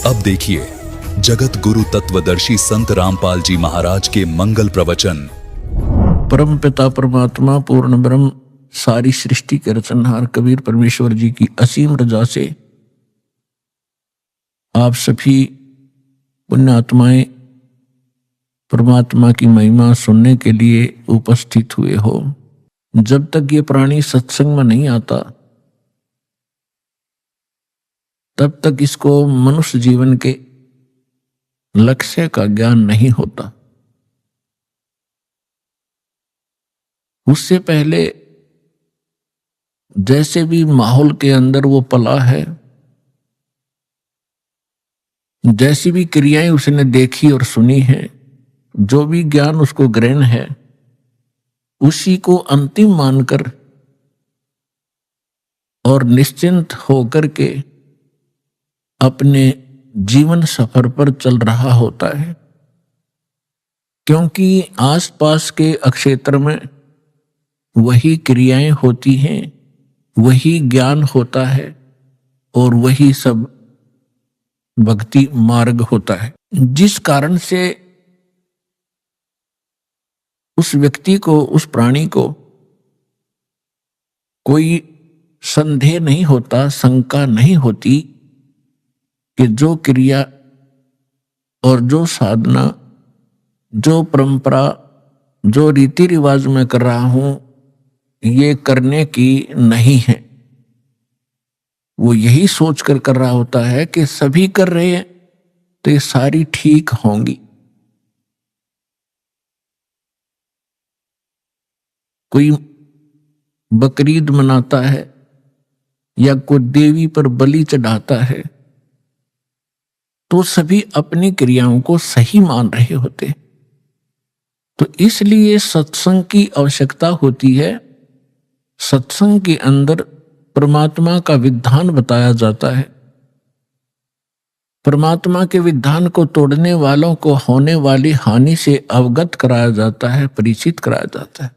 अब देखिए जगत गुरु तत्वदर्शी संत रामपाल जी महाराज के मंगल प्रवचन। परम पिता परमात्मा पूर्ण ब्रह्म सारी सृष्टि के रचनहार कबीर परमेश्वर जी की असीम रजा से आप सभी पुण्यात्माएं परमात्मा की महिमा सुनने के लिए उपस्थित हुए हो। जब तक ये प्राणी सत्संग में नहीं आता तब तक इसको मनुष्य जीवन के लक्ष्य का ज्ञान नहीं होता। उससे पहले जैसे भी माहौल के अंदर वो पला है, जैसी भी क्रियाएं उसने देखी और सुनी है, जो भी ज्ञान उसको ग्रहण है, उसी को अंतिम मानकर और निश्चिंत होकर के अपने जीवन सफर पर चल रहा होता है। क्योंकि आसपास के क्षेत्र में वही क्रियाएं होती हैं, वही ज्ञान होता है और वही सब भक्ति मार्ग होता है, जिस कारण से उस व्यक्ति को, उस प्राणी को कोई संदेह नहीं होता, शंका नहीं होती कि जो क्रिया और जो साधना, जो परंपरा, जो रीति रिवाज मैं कर रहा हूं, ये करने की नहीं है। वो यही सोचकर कर रहा होता है कि सभी कर रहे हैं तो ये सारी ठीक होंगी। कोई बकरीद मनाता है या कोई देवी पर बलि चढ़ाता है तो सभी अपनी क्रियाओं को सही मान रहे होते। तो इसलिए सत्संग की आवश्यकता होती है। सत्संग के अंदर परमात्मा का विधान बताया जाता है। परमात्मा के विधान को तोड़ने वालों को होने वाली हानि से अवगत कराया जाता है, परिचित कराया जाता है।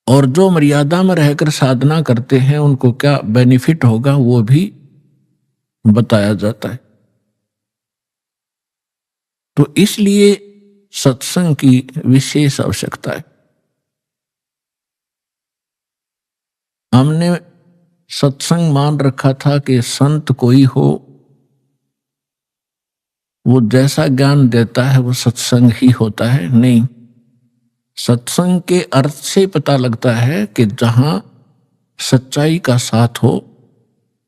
और जो मर्यादा में रहकर साधना करते हैं उनको क्या बेनिफिट होगा वो भी बताया जाता है। तो इसलिए सत्संग की विशेष आवश्यकता है। हमने सत्संग मान रखा था कि संत कोई हो, वो जैसा ज्ञान देता है वो सत्संग ही होता है। नहीं, सत्संग के अर्थ से पता लगता है कि जहां सच्चाई का साथ हो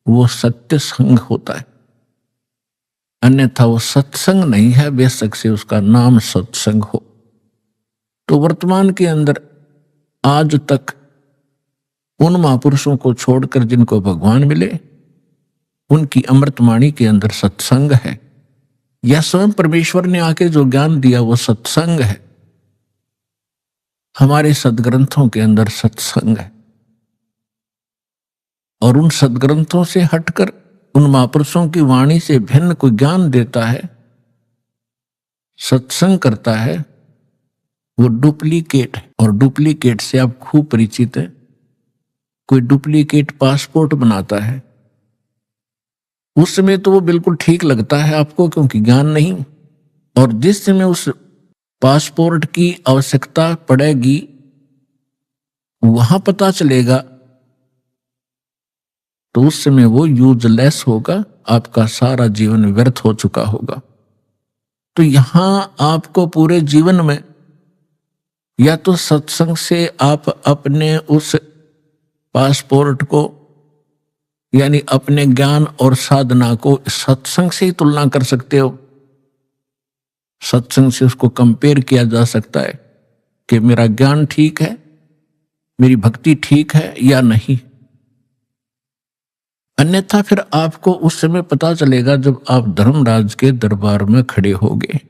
वो सत्य संग होता है, अन्यथा वो सत्संग नहीं है, बेशक से उसका नाम सत्संग हो। तो वर्तमान के अंदर आज तक उन महापुरुषों को छोड़कर जिनको भगवान मिले, उनकी अमृतवाणी के अंदर सत्संग है, या स्वयं परमेश्वर ने आके जो ज्ञान दिया वो सत्संग है। हमारे सदग्रंथों के अंदर सत्संग है। और उन सदग्रंथों से हटकर उन महापुरुषों की वाणी से भिन्न कोई ज्ञान देता है, सत्संग करता है, वो डुप्लीकेट है। और डुप्लीकेट से आप खूब परिचित हैं। कोई डुप्लीकेट पासपोर्ट बनाता है, उस समय तो वो बिल्कुल ठीक लगता है आपको क्योंकि ज्ञान नहीं। और जिस समय उस पासपोर्ट की आवश्यकता पड़ेगी वहां पता चलेगा तो उस समय वो यूजलेस होगा, आपका सारा जीवन व्यर्थ हो चुका होगा। तो यहां आपको पूरे जीवन में या तो सत्संग से आप अपने उस पासपोर्ट को यानी अपने ज्ञान और साधना को सत्संग से ही तुलना कर सकते हो। सत्संग से उसको कंपेयर किया जा सकता है कि मेरा ज्ञान ठीक है, मेरी भक्ति ठीक है या नहीं। अन्यथा फिर आपको उस समय पता चलेगा जब आप धर्मराज के दरबार में खड़े होगे।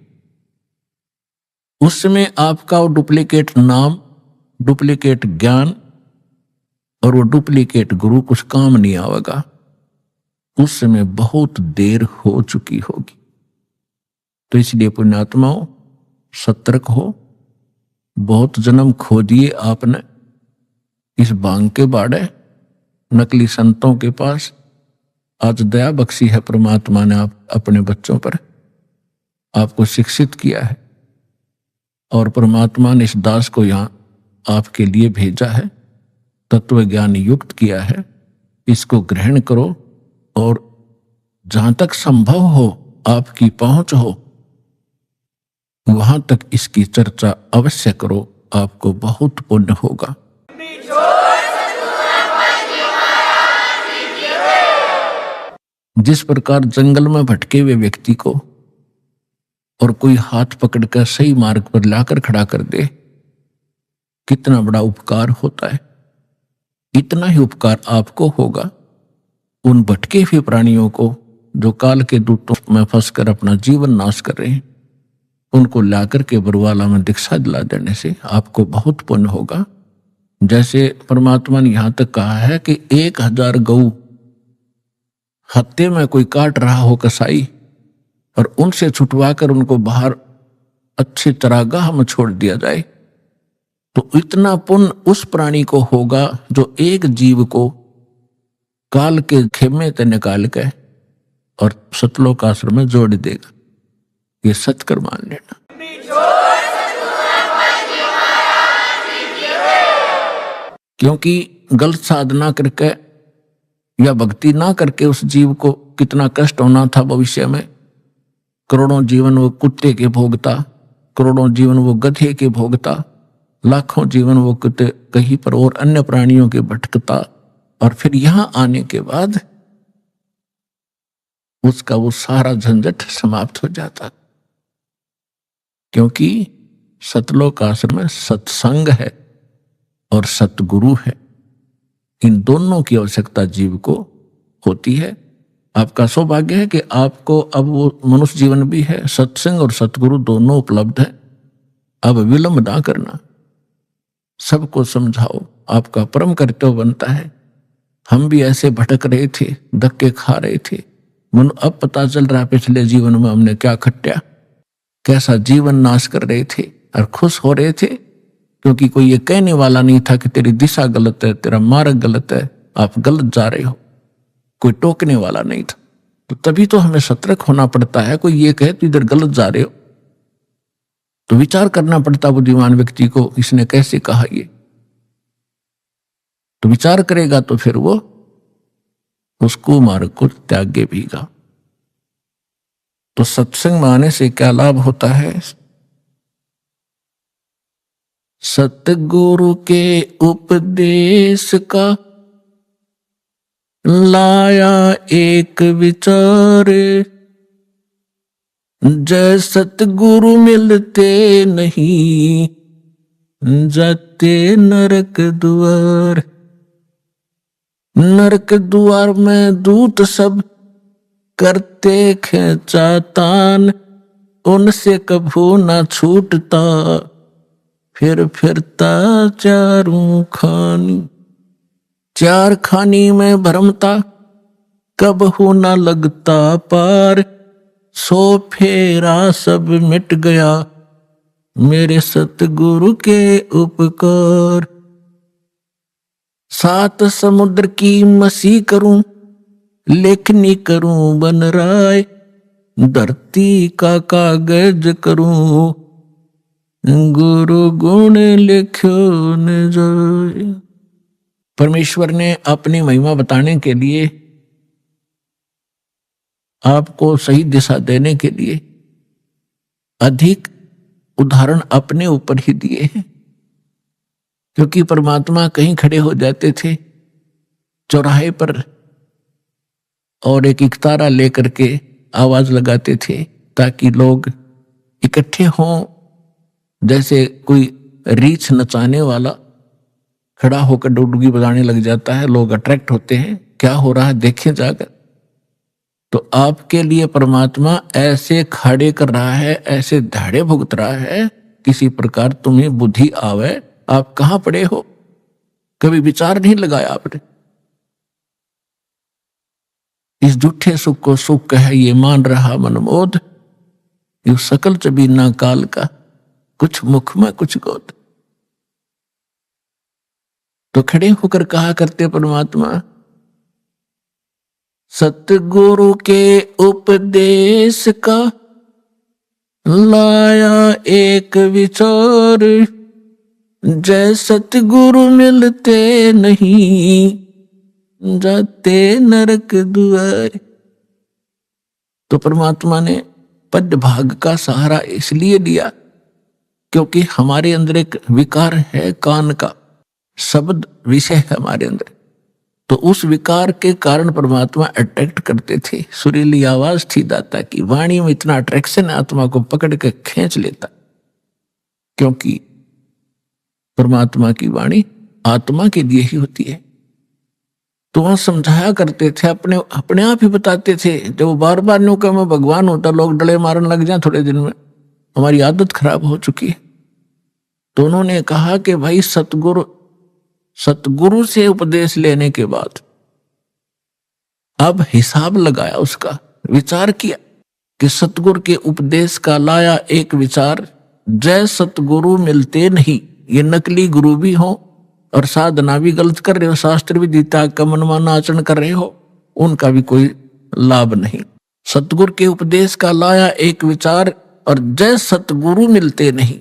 उस समय आपका वो डुप्लीकेट नाम, डुप्लीकेट ज्ञान और वो डुप्लीकेट गुरु कुछ काम नहीं आएगा। उस समय बहुत देर हो चुकी होगी। तो इसलिए पुण्यात्माओं सतर्क हो। बहुत जन्म खो दिए आपने इस भांग के बाड़े, नकली संतों के पास, आज दया बख्शी है परमात्मा ने आप अपने बच्चों पर, आपको शिक्षित किया है और परमात्मा ने इस दास को यहाँ आपके लिए भेजा है, तत्व ज्ञान युक्त किया है। इसको ग्रहण करो और जहां तक संभव हो, आपकी पहुंच हो, वहां तक इसकी चर्चा अवश्य करो, आपको बहुत पुण्य होगा। जिस प्रकार जंगल में भटके हुए व्यक्ति को और कोई हाथ पकड़कर सही मार्ग पर लाकर खड़ा कर दे, कितना बड़ा उपकार होता है, इतना ही उपकार आपको होगा उन भटके हुए प्राणियों को जो काल के दूतों में फंसकर अपना जीवन नाश कर रहे हैं। उनको लाकर के बरवाला में दीक्षा दिला देने से आपको बहुत पुण्य होगा। जैसे परमात्मा ने यहां तक कहा है कि 1000 गऊ हत्ते में कोई काट रहा हो कसाई, और उनसे छुटवाकर उनको बाहर अच्छी चरागाह में छोड़ दिया जाए, तो इतना पुण्य उस प्राणी को होगा जो एक जीव को काल के खेमे से निकाल के और सतलोक आश्रम में जोड़ देगा। ये सत्कर मान लेना। क्योंकि गलत साधना करके या भक्ति ना करके उस जीव को कितना कष्ट होना था भविष्य में। करोड़ों जीवन वो कुत्ते के भोगता, करोड़ों जीवन वो गधे के भोगता, लाखों जीवन वो कुत्ते कहीं पर और अन्य प्राणियों के भटकता, और फिर यहां आने के बाद उसका वो सारा झंझट समाप्त हो जाता। क्योंकि सतलोक आश्रम में सत्संग है और सतगुरु है, इन दोनों की आवश्यकता जीव को होती है। आपका सौभाग्य है कि आपको अब वो मनुष्य जीवन भी है, सत्संग और सतगुरु दोनों उपलब्ध है। अब विलंब ना करना, सबको समझाओ, आपका परम कर्तव्य बनता है। हम भी ऐसे भटक रहे थे, धक्के खा रहे थे, अब पता चल रहा पिछले जीवन में हमने क्या खट्या, कैसा जीवन नाश कर रहे थे, और खुश हो रहे थे क्योंकि कोई ये कहने वाला नहीं था कि तेरी दिशा गलत है, तेरा मार्ग गलत है, आप गलत जा रहे हो। कोई टोकने वाला नहीं था। तो तभी तो हमें सतर्क होना पड़ता है। कोई ये कहे तो इधर गलत जा रहे हो, तो विचार करना पड़ता बुद्धिमान व्यक्ति को, इसने कैसे कहा ये। तो विचार करेगा तो फिर वो उसको मार्ग को त्यागे भीगा। तो सत्संग में आने से क्या लाभ होता है? सतगुरु के उपदेश का लाया एक विचार, जय सतगुरु मिलते नहीं जाते नरक द्वार। नरक द्वार में दूत सब करते खेचातान, उनसे कभू ना छूटता फिर फिरता चारों खानी। चार खानी में भरमता कबहू ना लगता पार, सो फेरा सब मिट गया मेरे सतगुरु के उपकार। 7 समुद्र की मसी करूं, लेखनी करूं बन राय, धरती का कागज करूं गुरु गुण लिख्यो न जाए। परमेश्वर ने अपनी महिमा बताने के लिए, आपको सही दिशा देने के लिए अधिक उदाहरण अपने ऊपर ही दिए हैं। क्योंकि परमात्मा कहीं खड़े हो जाते थे चौराहे पर और एक इकतारा लेकर के आवाज लगाते थे ताकि लोग इकट्ठे हों। जैसे कोई रीछ नचाने वाला खड़ा होकर डुडुगी बजाने लग जाता है, लोग अट्रैक्ट होते हैं, क्या हो रहा है देखें जाकर। तो आपके लिए परमात्मा ऐसे खड़े कर रहा है, ऐसे धाड़े भुगत रहा है, किसी प्रकार तुम्हें बुद्धि आवे। आप कहां पड़े हो, कभी विचार नहीं लगाया आपने। इस झूठे सुख को सुख कह ये मान रहा मनमोद, यू सकल चबीना काल का कुछ मुख में कुछ गोद। तो खड़े होकर कहा करते परमात्मा, सतगुरु के उपदेश का लाया एक विचार, जय सतगुरु मिलते नहीं जाते नरक द्वार। तो परमात्मा ने पद भाग का सहारा इसलिए लिया क्योंकि हमारे अंदर एक विकार है, कान का शब्द विषय है हमारे अंदर। तो उस विकार के कारण परमात्मा अट्रैक्ट करते थे। सुरीली आवाज थी दाता की, वाणी में इतना अट्रैक्शन आत्मा को पकड़ के खींच लेता, क्योंकि परमात्मा की वाणी आत्मा के लिए ही होती है। तो वहां समझाया करते थे, अपने आप ही बताते थे। जब वो बार बार न्यू मैं भगवान होता, लोग डले मारने लग जाए थोड़े दिन में, हमारी आदत खराब हो चुकी है। तो उन्होंने कहा कि भाई सतगुरु से उपदेश लेने के बाद अब हिसाब लगाया, उसका विचार किया कि सतगुरु के उपदेश का लाया एक विचार, जय सतगुरु मिलते नहीं। ये नकली गुरु भी हो और साधना भी गलत कर रहे हो, शास्त्र भी गीता का मनमाना आचरण कर रहे हो, उनका भी कोई लाभ नहीं। सतगुरु के उपदेश का लाया एक विचार और जय सतगुरु मिलते नहीं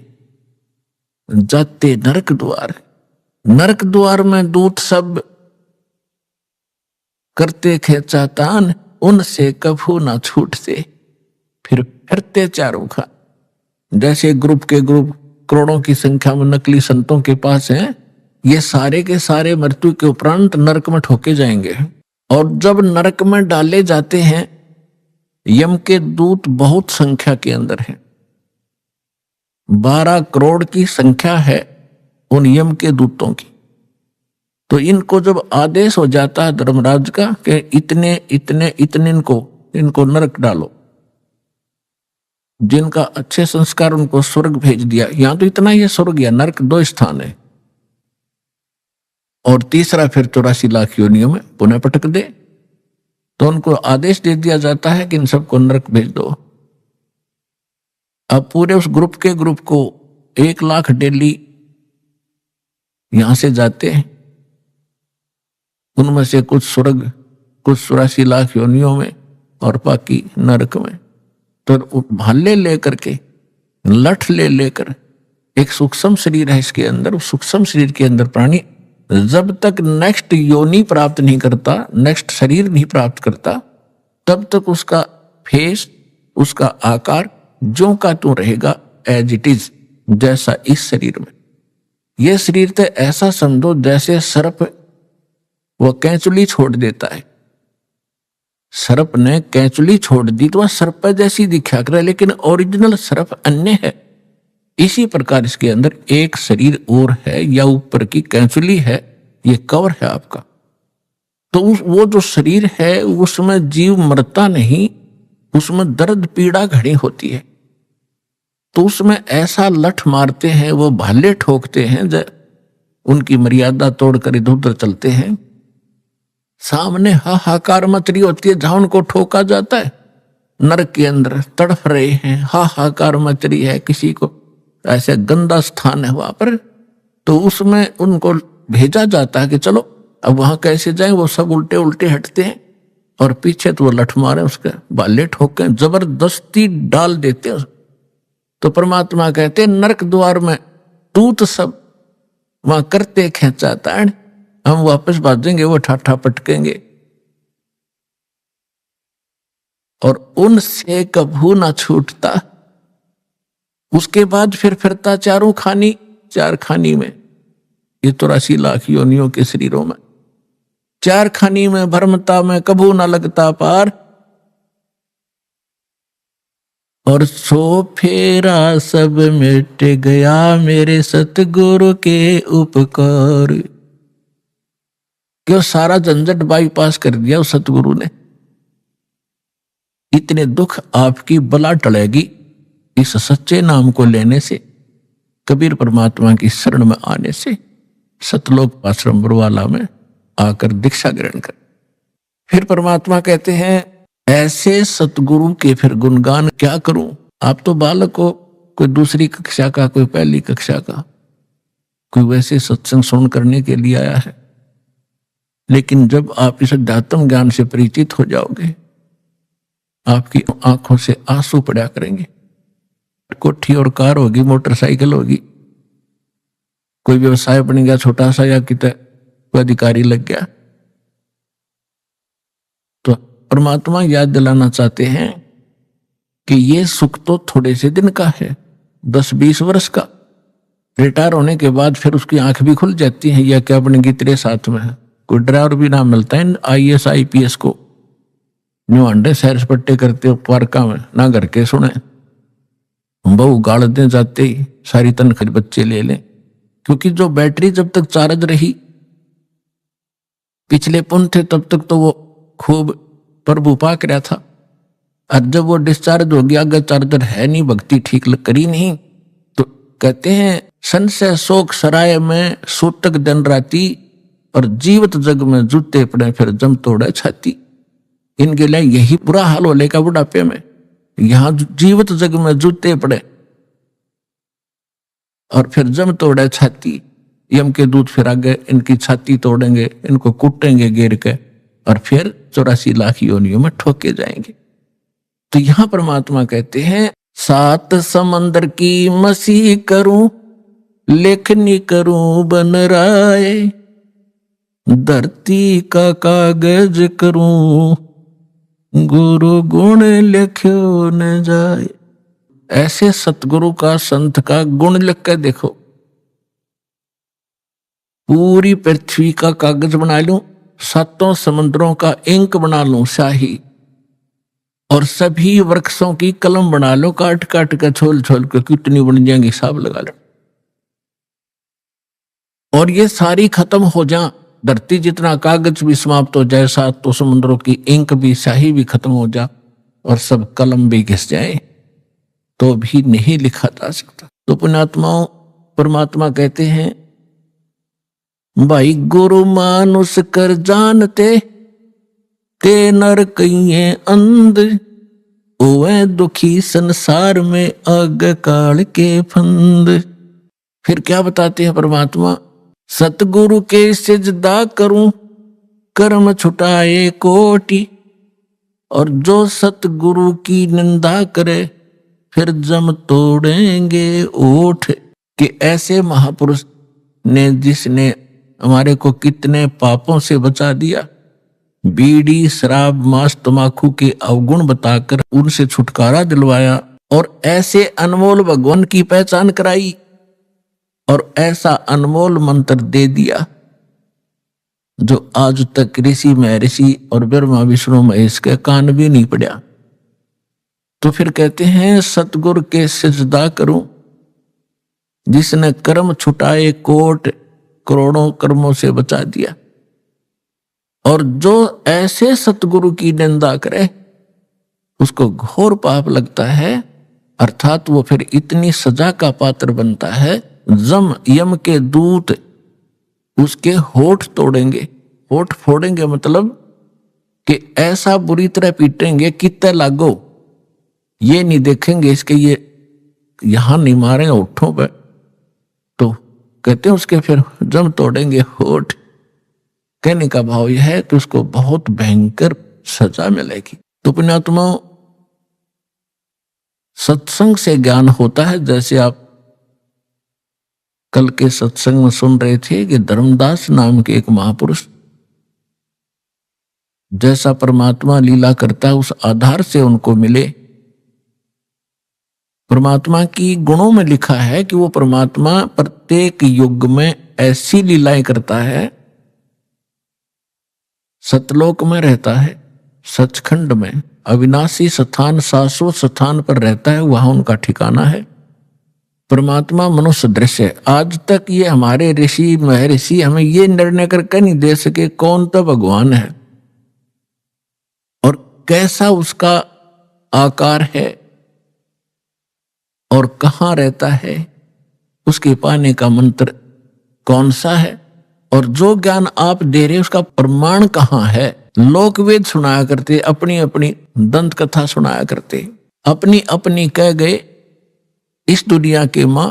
जाते नरक द्वार। नरक द्वार में दूत सब करते खेचा तान, उनसे कभू ना छूटते, फिर फिरते चारों खा। जैसे ग्रुप के ग्रुप करोड़ों की संख्या में नकली संतों के पास हैं, ये सारे के सारे मृत्यु के उपरांत नरक में ठोके जाएंगे। और जब नरक में डाले जाते हैं, यम के दूत बहुत संख्या के अंदर हैं, 12 करोड़ की संख्या है उन यम के दूतों की। तो इनको जब आदेश हो जाता है धर्मराज का कि इतने इतने इतने इनको नरक डालो, जिनका अच्छे संस्कार उनको स्वर्ग भेज दिया। यहां तो इतना ही स्वर्ग या नरक 2 स्थान है, और तीसरा फिर 84 लाख योनियों में पुनः पटक दे। तो उनको आदेश दे दिया जाता है कि इन सबको नरक भेज दो। अब पूरे उस ग्रुप को 1 लाख डेली यहां से जाते हैं, उनमें से कुछ स्वर्ग, कुछ 84 लाख योनियों में और बाकी नरक में। तो भाले लेकर के, लठ लेकर, एक सूक्ष्म शरीर है इसके अंदर, उस सूक्ष्म शरीर के अंदर प्राणी जब तक नेक्स्ट योनि प्राप्त नहीं करता, नेक्स्ट शरीर नहीं प्राप्त करता, तब तक उसका फेस, उसका आकार ज्यों का त्यों रहेगा, एज इट इज, जैसा इस शरीर में। यह शरीर तो ऐसा समझो जैसे सर्प वह कैंचुली छोड़ देता है। सर्प ने कैंचुली छोड़ दी तो वह सर्प जैसी दिखा करे, लेकिन ओरिजिनल सर्प अन्य है। इसी प्रकार इसके अंदर एक शरीर और है, या ऊपर की कैंचुली है, ये कवर है आपका। तो वो जो शरीर है उसमें जीव मरता नहीं, उसमें दर्द पीड़ा घड़ी होती है। तो उसमें ऐसा लठ मारते हैं, वो भाले ठोकते हैं, उनकी मर्यादा तोड़कर इधर उधर चलते हैं। सामने हाहाकार मच रही होती है, जहां उनको ठोका जाता है नरक के अंदर तड़फ रहे हैं, हाहाकार मच रही है, किसी को ऐसे गंदा स्थान है वहां पर, तो उसमें उनको भेजा जाता है कि चलो अब वहां कैसे जाएं। वो सब उल्टे उल्टे हटते हैं और पीछे तो वो लठ मारे, उसके बाले ठोके, जबरदस्ती डाल देते हैं। तो परमात्मा कहते हैं नरक द्वार में दूत सब वहां करते खेचा ताड़, हम वापस भागेंगे, वो ठाठा पटकेंगे और उनसे कभू ना छूटता। उसके बाद फिर फिरता चारों खानी, 4 खानी में, ये 84 लाख योनियों के शरीरों में, 4 खानी में भरमता में कभू ना लगता पार। और सो फेरा सब मिट गया मेरे सतगुरु के उपकार। क्यों सारा झंझट बाईपास कर दिया उस सतगुरु ने। इतने दुख आपकी बला टलेगी इस सच्चे नाम को लेने से, कबीर परमात्मा की शरण में आने से, सतलोक आश्रम बरवाला में आकर दीक्षा ग्रहण कर। फिर परमात्मा कहते हैं ऐसे सतगुरु के फिर गुणगान क्या करूं। आप तो बालक हो, कोई दूसरी कक्षा का, कोई पहली कक्षा का, कोई वैसे सत्संग सुन करने के लिए आया है, लेकिन जब आप इस अध्यात्म ज्ञान से परिचित हो जाओगे, आपकी आंखों से आंसू पड़ा करेंगे। कोठी और कार होगी, मोटरसाइकिल होगी, कोई व्यवसाय बन गया छोटा सा, या कितने कोई अधिकारी लग गया, तो परमात्मा याद दिलाना चाहते हैं कि ये सुख तो थोड़े से दिन का है, 10-20 वर्ष का। रिटायर होने के बाद फिर उसकी आंख भी खुल जाती है, या क्या बनेगी तेरे साथ में है। कोई ड्राइवर भी ना मिलता है IAS IPS को, न्यू अंडे सैर सपट्टे करते हो पार्का में, ना घर के सुने, बहु गाड़ दे जाते ही सारी तनख्वाह बच्चे ले लें। क्योंकि जो बैटरी जब तक चार्ज रही, पिछले पुण्य थे तब तक तो वो खूब प्रभु पाक रहा था, और जब वो डिस्चार्ज हो गया, अगर चार्जर है नहीं, भक्ति ठीक करी नहीं, तो कहते हैं संशय शोक सराय में सूतक दिन राती, और जीवित जग में जूते पड़े फिर जम तोड़े छाती। इनके लिए यही बुरा हाल हो लेगा बुढ़ापे में। यहां जीवित जग में जूते पड़े और फिर जम तोड़े छाती, यम के दूत फिर आगे इनकी छाती तोड़ेंगे, इनको कूटेंगे गिर के, और फिर 84 लाख योनियों में ठोके जाएंगे। तो यहां परमात्मा कहते हैं 7 समंदर की मसीह करूं, लेखनी करूं बन राय, धरती का कागज करूं, गुरु गुण लिखो न जाए। ऐसे सतगुरु का, संत का गुण लिख के देखो, पूरी पृथ्वी का कागज बना लूं, 7 समंदरों का इंक बना लूं शाही, और सभी वृक्षों की कलम बना लो, काट काट के छोल छोल के, कितनी बन जाएंगी हिसाब लगा लो। और ये सारी खत्म हो जा, धरती जितना कागज भी समाप्त हो जाए, 7 समुद्रों की इंक भी, शाही भी खत्म हो जा, और सब कलम भी घिस जाए, तो भी नहीं लिखा जा सकता। तो पुण्यात्माओं, परमात्मा कहते हैं भाई गुरु मानुष कर जानते, ते नर कहिए अंध, ओए दुखी संसार में आग काल के फंद। फिर क्या बताते हैं परमात्मा, सतगुरु के सिजदा करूं, कर्म छुटाए कोटि, और जो सतगुरु की निंदा करे, फिर जम तोड़ेंगे ओठ। कि ऐसे महापुरुष ने, जिसने हमारे को कितने पापों से बचा दिया, बीड़ी शराब मांस तमाकू के अवगुण बताकर उनसे छुटकारा दिलवाया, और ऐसे अनमोल भगवान की पहचान कराई, और ऐसा अनमोल मंत्र दे दिया जो आज तक ऋषि महर्षि और ब्रह्मा विष्णु महेश के कान भी नहीं पड़ा। तो फिर कहते हैं सतगुरु के सिजदा करूं, जिसने कर्म छुटाए कोट, करोड़ों कर्मों से बचा दिया, और जो ऐसे सतगुरु की निंदा करे उसको घोर पाप लगता है, अर्थात वो फिर इतनी सजा का पात्र बनता है, जम यम के दूत उसके होठ तोड़ेंगे। होठ फोड़ेंगे मतलब कि ऐसा बुरी तरह पीटेंगे कितने लागो, ये नहीं देखेंगे इसके ये यहां नहीं मारे होठों पर, तो कहते हैं उसके फिर जम तोड़ेंगे होठ। कहने का भाव यह है कि उसको बहुत भयंकर सजा मिलेगी। तो पुण्यात्माओं, सत्संग से ज्ञान होता है। जैसे आप कल के सत्संग में सुन रहे थे कि धर्मदास नाम के एक महापुरुष जैसा परमात्मा लीला करता है उस आधार से उनको मिले। परमात्मा की गुणों में लिखा है कि वो परमात्मा प्रत्येक युग में ऐसी लीलाएं करता है। सतलोक में रहता है, सचखंड में अविनाशी स्थान, शाश्वत स्थान पर रहता है, वहां उनका ठिकाना है। परमात्मा मनुष्य दृश्य। आज तक ये हमारे ऋषि महर्षि हमें ये निर्णय करके नहीं दे सके कौन तो भगवान है और कैसा उसका आकार है और कहाँ रहता है, उसके पाने का मंत्र कौन सा है, और जो ज्ञान आप दे रहे उसका प्रमाण कहाँ है। लोक वेद सुनाया करते, अपनी अपनी दंत कथा सुनाया करते, अपनी अपनी कह गए इस दुनिया के माँ,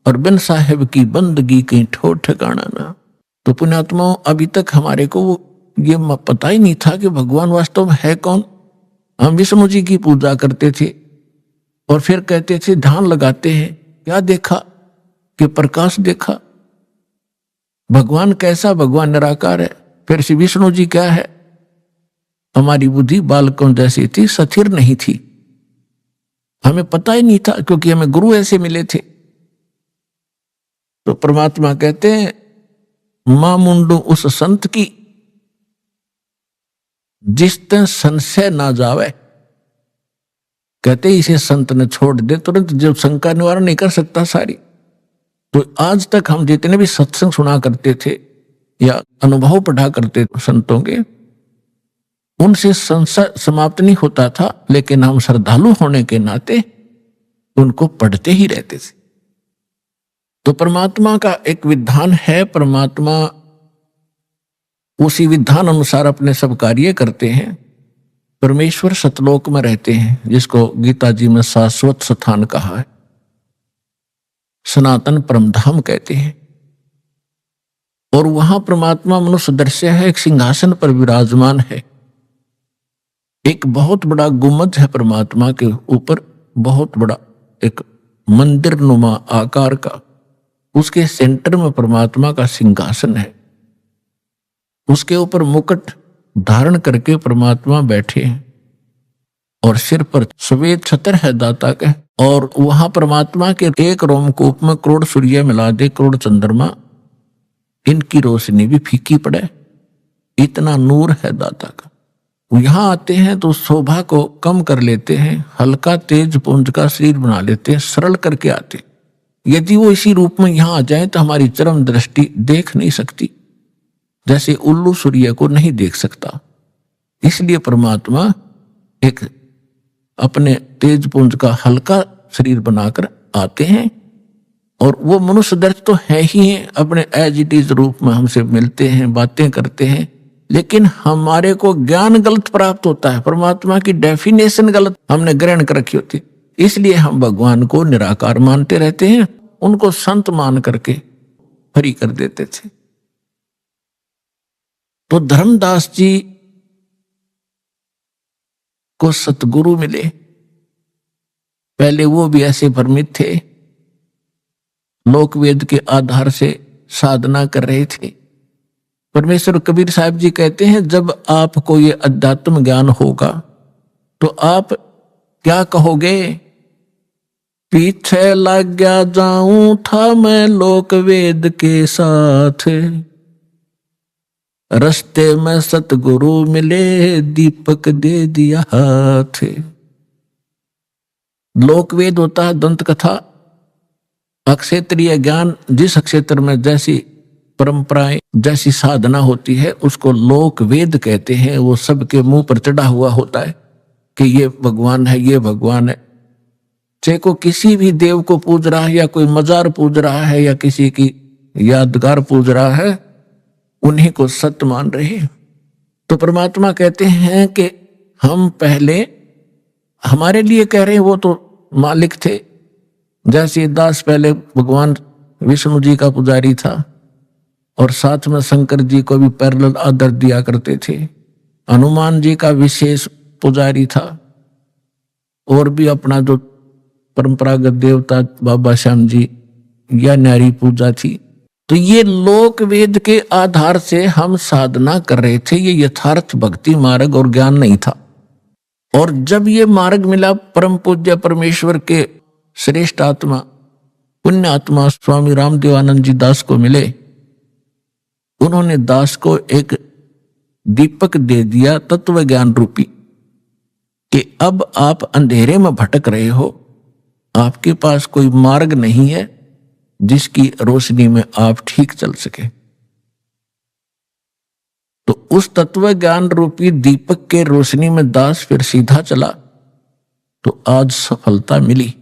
और बिन साहेब की बंदगी कहीं ठोर ठिकाना ना। तो पुण्यात्माओं, अभी तक हमारे को ये पता ही नहीं था कि भगवान वास्तव में है कौन। हम विष्णु जी की पूजा करते थे और फिर कहते थे ध्यान लगाते हैं, क्या देखा कि प्रकाश देखा। भगवान कैसा? भगवान निराकार है। फिर श्री विष्णु जी क्या है? हमारी बुद्धि बालकों जैसी थी, स्थिर नहीं थी, हमें पता ही नहीं था, क्योंकि हमें गुरु ऐसे मिले थे। तो परमात्मा कहते हैं, मां मुंडू उस संत की जिस तन संशय ना जावे। कहते इसे संत ने छोड़ दे तुरंत, जो शंका निवारण नहीं कर सकता सारी। तो आज तक हम जितने भी सत्संग सुना करते थे या अनुभव पढ़ा करते संतों के, उनसे संशय समाप्त नहीं होता था, लेकिन हम श्रद्धालु होने के नाते उनको पढ़ते ही रहते थे। तो परमात्मा का एक विधान है, परमात्मा उसी विधान अनुसार अपने सब कार्य करते हैं। परमेश्वर सतलोक में रहते हैं, जिसको गीता जी में शाश्वत स्थान कहा है, सनातन परमधाम कहते हैं। और वहां परमात्मा मनुष्य दृश्य है, एक सिंहासन पर विराजमान है। एक बहुत बड़ा गुम्बद है परमात्मा के ऊपर, बहुत बड़ा एक मंदिर नुमा आकार का, उसके सेंटर में परमात्मा का सिंहासन है। उसके ऊपर मुकुट धारण करके परमात्मा बैठे हैं और सिर पर श्वेत छत्र है दाता का। और वहां परमात्मा के एक रोमकूप में करोड़ सूर्य मिला दे, करोड़ चंद्रमा, इनकी रोशनी भी फीकी पड़े, इतना नूर है दाता का। यहां आते हैं तो शोभा को कम कर लेते हैं, हल्का तेज पुंज का शरीर बना लेते हैं, सरल करके आते। यदि वो इसी रूप में यहां आ जाए तो हमारी चरम दृष्टि देख नहीं सकती, जैसे उल्लू सूर्य को नहीं देख सकता। इसलिए परमात्मा एक अपने तेज पुंज का हल्का शरीर बनाकर आते हैं, और वो मनुष्य दर्श तो है ही है, अपने एज इट इज रूप में हमसे मिलते हैं, बातें करते हैं। लेकिन हमारे को ज्ञान गलत प्राप्त होता है, परमात्मा की डेफिनेशन गलत हमने ग्रहण कर रखी होती, इसलिए हम भगवान को निराकार मानते रहते हैं, उनको संत मान करके हरि कर देते थे। तो धर्मदास जी को सतगुरु मिले। पहले वो भी ऐसे भ्रमित थे, लोकवेद के आधार से साधना कर रहे थे। परमेश्वर कबीर साहब जी कहते हैं, जब आपको ये अध्यात्म ज्ञान होगा तो आप क्या कहोगे? पीछे लग गया जाऊं था मैं लोकवेद के साथ, रस्ते में सतगुरु मिले दीपक दे दिया हाथ। लोकवेद होता है दंत कथा, अक्षेत्रीय ज्ञान, जिस क्षेत्र में जैसी परंपराएं, जैसी साधना होती है, उसको लोक वेद कहते हैं। वो सबके मुंह पर चढ़ा हुआ होता है कि ये भगवान है, ये भगवान है। चाहे को किसी भी देव को पूज रहा है, या कोई मजार पूज रहा है, या किसी की यादगार पूज रहा है, उन्हीं को सत्य मान रहे हैं। तो परमात्मा कहते हैं कि हम पहले हमारे लिए कह रहे हैं, वो तो मालिक थे। जैसे दास पहले भगवान विष्णु जी का पुजारी था, और साथ में शंकर जी को भी पैरेलल आदर दिया करते थे। हनुमान जी का विशेष पुजारी था, और भी अपना जो परंपरागत देवता बाबा श्याम जी या नारी पूजा थी। तो ये लोक वेद के आधार से हम साधना कर रहे थे, ये यथार्थ भक्ति मार्ग और ज्ञान नहीं था। और जब ये मार्ग मिला परम पूज्य परमेश्वर के श्रेष्ठ आत्मा, पुण्य आत्मा स्वामी रामदेवानंद जी दास को मिले, उन्होंने दास को एक दीपक दे दिया तत्व ज्ञान रूपी, कि अब आप अंधेरे में भटक रहे हो, आपके पास कोई मार्ग नहीं है जिसकी रोशनी में आप ठीक चल सके। तो उस तत्व ज्ञान रूपी दीपक के रोशनी में दास फिर सीधा चला, तो आज सफलता मिली।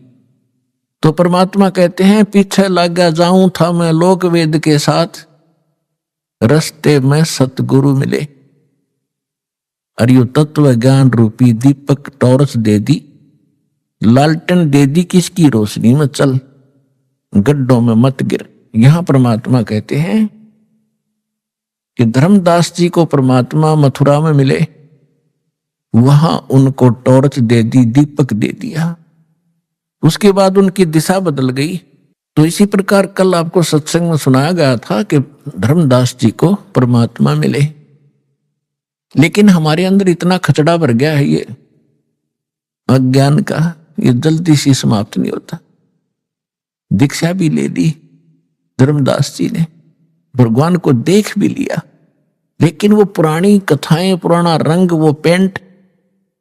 तो परमात्मा कहते हैं, पीछे लगा जाऊं था मैं लोक वेद के साथ, रस्ते में सतगुरु मिले। और यो तत्व ज्ञान रूपी दीपक टॉर्च दे दी, लालटेन दे दी, किसकी रोशनी में चल, गड्ढों में मत गिर। यहां परमात्मा कहते हैं कि धर्मदास जी को परमात्मा मथुरा में मिले, वहां उनको टॉर्च दे दी, दीपक दे दिया, उसके बाद उनकी दिशा बदल गई। तो इसी प्रकार कल आपको सत्संग में सुनाया गया था कि धर्मदास जी को परमात्मा मिले, लेकिन हमारे अंदर इतना खचड़ा भर गया है ये अज्ञान का, ये जल्दी से समाप्त नहीं होता। दीक्षा भी ले ली धर्मदास जी ने, भगवान को देख भी लिया, लेकिन वो पुरानी कथाएं, पुराना रंग, वो पेंट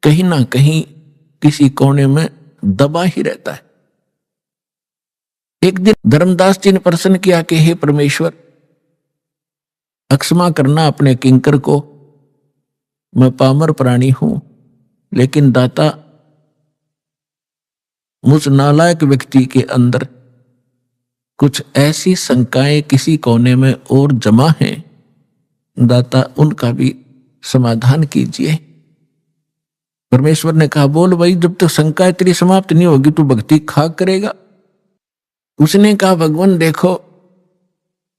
कहीं ना कहीं किसी कोने में दबा ही रहता है। एक दिन धर्मदास जी ने प्रश्न किया कि हे परमेश्वर, अक्षमा करना अपने किंकर को, मैं पामर प्राणी हूं, लेकिन दाता मुझ नालायक व्यक्ति के अंदर कुछ ऐसी शंकाएं किसी कोने में और जमा हैं, दाता उनका भी समाधान कीजिए। परमेश्वर ने कहा, बोल भाई, जब तक शंका तेरी समाप्त नहीं होगी तू भक्ति खाक करेगा। उसने कहा, भगवान देखो,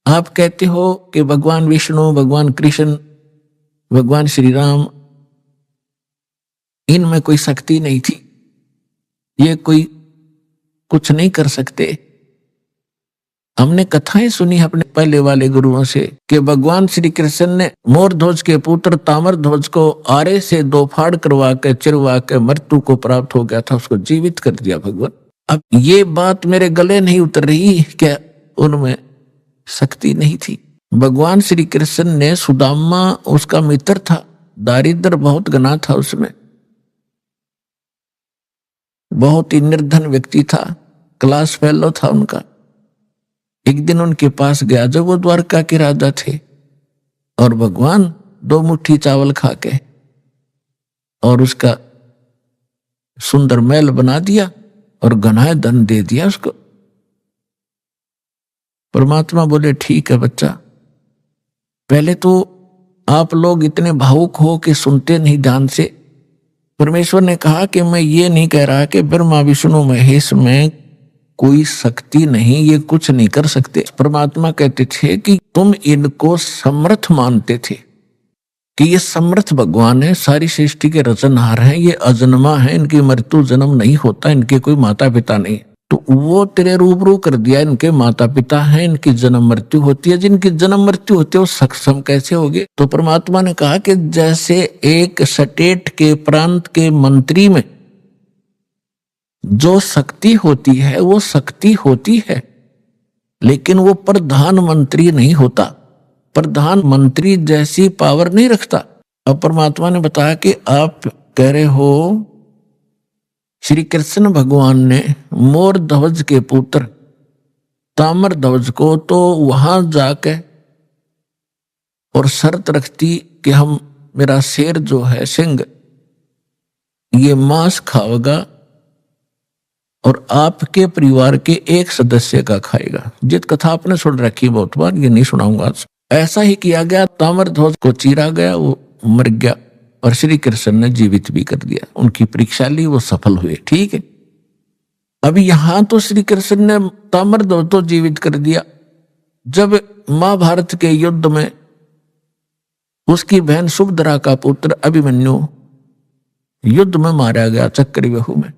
आप कहते हो कि भगवान विष्णु, भगवान कृष्ण, भगवान श्री राम, इनमें कोई शक्ति नहीं थी, ये कोई कुछ नहीं कर सकते। हमने कथाएं सुनी अपने पहले वाले गुरुओं से कि भगवान श्री कृष्ण ने मोर ध्वज के पुत्र ताम्र ध्वज को आरे से दो फाड़ करवा के चिरवा के मृत्यु को प्राप्त हो गया था, उसको जीवित कर दिया भगवान। अब ये बात मेरे गले नहीं उतर रही, क्या उनमें शक्ति नहीं थी? भगवान श्री कृष्ण ने, सुदामा उसका मित्र था, दारिद्र बहुत घना था, उसमें बहुत ही निर्धन व्यक्ति था, क्लास फेलो था उनका। एक दिन उनके पास गया जब वो द्वारका के राजा थे, और भगवान 2 मुट्ठी चावल खा के और उसका सुंदर महल बना दिया और घना धन दे दिया उसको। परमात्मा बोले, ठीक है बच्चा, पहले तो आप लोग इतने भावुक हो कि सुनते नहीं ध्यान से। परमेश्वर ने कहा कि मैं ये नहीं कह रहा कि ब्रह्मा विष्णु महेश में कोई शक्ति नहीं, ये कुछ नहीं कर सकते। परमात्मा कहते थे कि तुम इनको समर्थ मानते थे, कि ये समर्थ भगवान है, सारी सृष्टि के रचनहार हैं, ये अजन्मा है, इनकी मृत्यु जन्म नहीं होता, इनके कोई माता पिता नहीं। तो वो तेरे रूबरू कर दिया, इनके माता पिता हैं, इनकी जन्म मृत्यु होती है, जिनकी जन्म मृत्यु होती है वो सक्षम कैसे होगे? तो परमात्मा ने कहा कि जैसे एक स्टेट के प्रांत के मंत्री में जो शक्ति होती है वो शक्ति होती है, लेकिन वो प्रधानमंत्री नहीं होता, प्रधानमंत्री जैसी पावर नहीं रखता। अब परमात्मा ने बताया कि आप कह रहे हो श्री कृष्ण भगवान ने मोर ध्वज के पुत्र ताम्र ध्वज को तो वहां जाके और शर्त रखती कि हम, मेरा शेर जो है सिंह, ये मांस खाएगा और आपके परिवार के एक सदस्य का खाएगा। जित कथा आपने सुन रखी बहुत बार, ये नहीं सुनाऊंगा आज। ऐसा ही किया गया, ताम्र ध्वज को चीरा गया, वो मर गया और श्री कृष्ण ने जीवित भी कर दिया। उनकी परीक्षा ली, वो सफल हुए। ठीक है, अभी यहां तो श्री कृष्ण ने ताम्र ध्वज तो जीवित कर दिया। जब महाभारत के युद्ध में उसकी बहन सुभद्रा का पुत्र अभिमन्यु युद्ध में मारा गया, चक्रव्यूह में,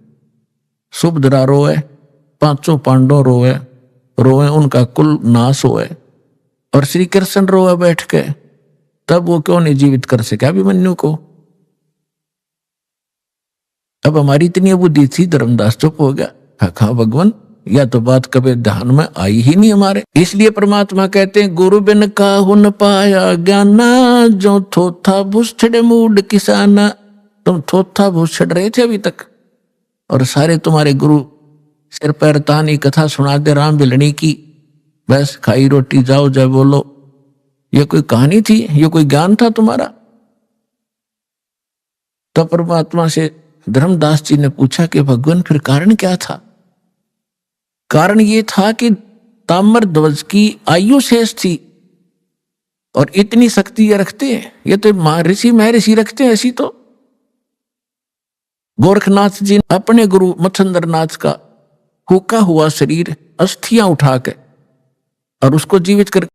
सुभद्रा रोए, 5 पांडव रोए, उनका कुल नाश होए, और श्री कृष्ण रोए बैठ के, तब वो क्यों नहीं जीवित कर सके अभिमन्यु को? अब हमारी इतनी बुद्धि थी, धर्मदास चुप हो गया। कहा भगवान, या तो बात कभी ध्यान में आई ही नहीं हमारे। इसलिए परमात्मा कहते हैं, गुरु बिन काहु न पाया ज्ञाना, जो थोथा भूषड़ मूड किसाना। तुम थोथा भूषड़ रहे थे अभी तक, और सारे तुम्हारे गुरु सिर पैर तानी कथा सुना दे राम बिलनी की, बस खाई रोटी जाओ जय बोलो। ये कोई कहानी थी? ये कोई ज्ञान था तुम्हारा? तो परमात्मा से धर्मदास जी ने पूछा कि भगवान फिर कारण क्या था? कारण ये था कि ताम्र ध्वज की आयु शेष थी, और इतनी शक्ति ये रखते हैं, ये तो ऋषि महर्षि रखते हैं। ऐसी तो गोरखनाथ जी अपने गुरु मच्छंद्रनाथ का हुका हुआ शरीर अस्थियां उठा के और उसको जीवित कर